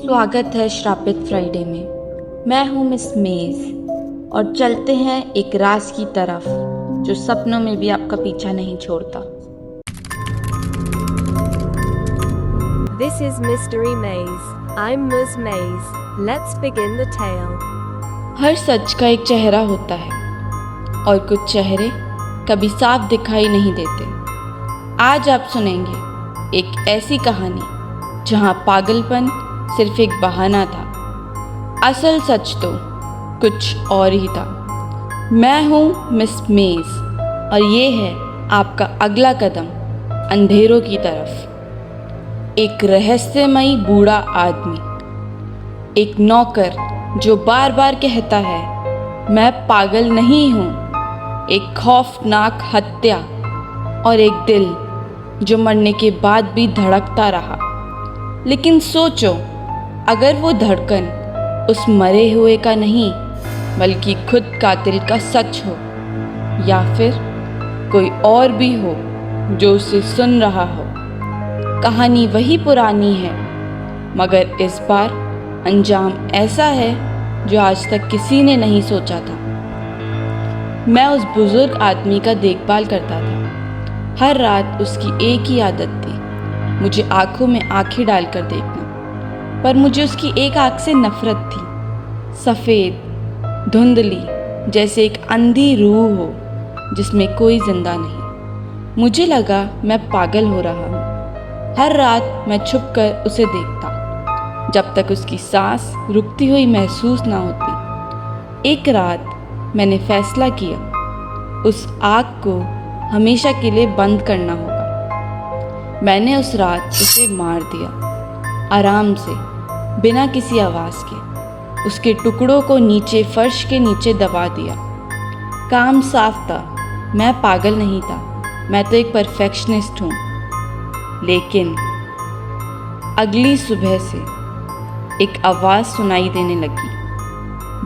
स्वागत है श्रापित फ्राइडे में। मैं हूँ मिस मेज और चलते हैं एक राज की तरफ जो सपनों में भी आपका पीछा नहीं छोड़ता। This is Mystery Maze. I'm Ms. Maze. Let's begin the tale. हर सच का एक चेहरा होता है और कुछ चेहरे कभी साफ दिखाई नहीं देते। आज आप सुनेंगे एक ऐसी कहानी जहाँ पागलपन सिर्फ एक बहाना था, असल सच तो कुछ और ही था। मैं हूँ मिस मेज और ये है आपका अगला कदम अंधेरों की तरफ। एक रहस्यमयी बूढ़ा आदमी, एक नौकर जो बार बार कहता है मैं पागल नहीं हूँ, एक खौफनाक हत्या और एक दिल जो मरने के बाद भी धड़कता रहा। लेकिन सोचो, अगर वो धड़कन उस मरे हुए का नहीं बल्कि खुद कातिल का सच हो, या फिर कोई और भी हो जो उसे सुन रहा हो। कहानी वही पुरानी है मगर इस बार अंजाम ऐसा है जो आज तक किसी ने नहीं सोचा था। मैं उस बुजुर्ग आदमी का देखभाल करता था। हर रात उसकी एक ही आदत थी, मुझे आंखों में आंखें डालकर देखना। पर मुझे उसकी एक आंख से नफरत थी, सफ़ेद धुंधली, जैसे एक अंधी रूह हो जिसमें कोई जिंदा नहीं। मुझे लगा मैं पागल हो रहा हूँ। हर रात मैं छुपकर उसे देखता जब तक उसकी सांस रुकती हुई महसूस ना होती। एक रात मैंने फैसला किया, उस आग को हमेशा के लिए बंद करना होगा। मैंने उस रात उसे मार दिया, आराम से, बिना किसी आवाज़ के। उसके टुकड़ों को नीचे फर्श के नीचे दबा दिया। काम साफ था, मैं पागल नहीं था, मैं तो एक परफेक्शनिस्ट हूँ। लेकिन अगली सुबह से एक आवाज़ सुनाई देने लगी,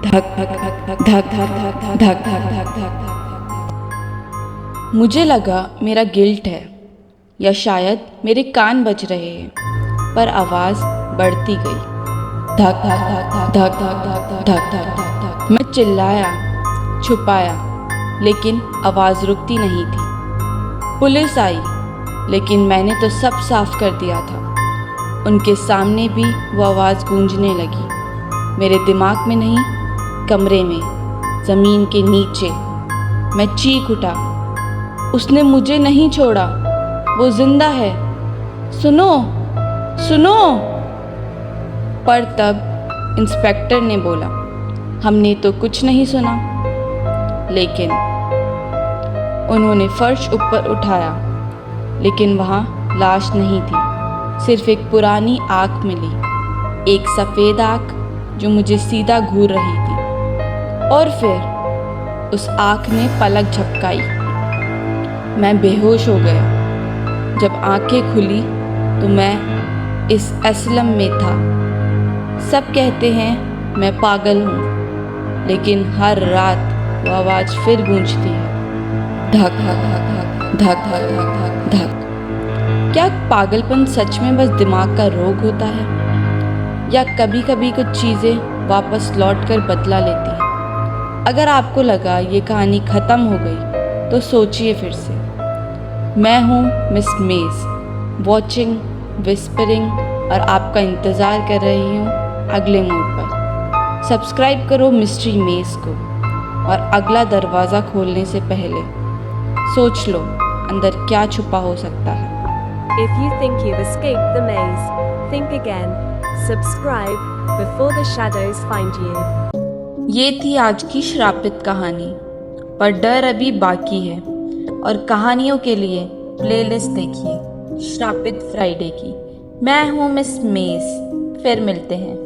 धक धक धक धक धक धक धक धक। मुझे लगा मेरा गिल्ट है या शायद मेरे कान बज रहे हैं, पर आवाज़ बढ़ती गई, धक धक धक धक धक धक धक धक। मैं चिल्लाया, छुपाया, लेकिन आवाज़ रुकती नहीं थी। पुलिस आई, लेकिन मैंने तो सब साफ कर दिया था। उनके सामने भी वो आवाज़ गूंजने लगी, मेरे दिमाग में नहीं, कमरे में, ज़मीन के नीचे। मैं चीख उठा, उसने मुझे नहीं छोड़ा, वो जिंदा है, सुनो सुनो। पर तब इंस्पेक्टर ने बोला, हमने तो कुछ नहीं सुना। लेकिन उन्होंने फर्श ऊपर उठाया, लेकिन वहाँ लाश नहीं थी, सिर्फ एक पुरानी आँख मिली, एक सफ़ेद आँख जो मुझे सीधा घूर रही थी। और फिर उस आँख ने पलक झपकाई। मैं बेहोश हो गया। जब आंखें खुली तो मैं इस असलम में था। सब कहते हैं मैं पागल हूँ, लेकिन हर रात वो आवाज़ फिर गूंजती है, धक धक धक धक धक धक धक। क्या पागलपन सच में बस दिमाग का रोग होता है, या कभी कभी कुछ चीज़ें वापस लौट कर बदला लेती हैं? अगर आपको लगा ये कहानी ख़त्म हो गई तो सोचिए फिर से। मैं हूँ मिस मेज, वॉचिंग, विस्परिंग, और आपका इंतज़ार कर रही हूँ अगले मोड पर। सब्सक्राइब करो मिस्ट्री मेज को, और अगला दरवाज़ा खोलने से पहले सोच लो अंदर क्या छुपा हो सकता है। If you think you've escaped the maze, think again. Subscribe before the shadows find you. ये थी आज की श्रापित कहानी, पर डर अभी बाकी है। और कहानियों के लिए प्लेलिस्ट देखिए श्रापित फ्राइडे की। मैं हूँ मिस मेज, फिर मिलते हैं।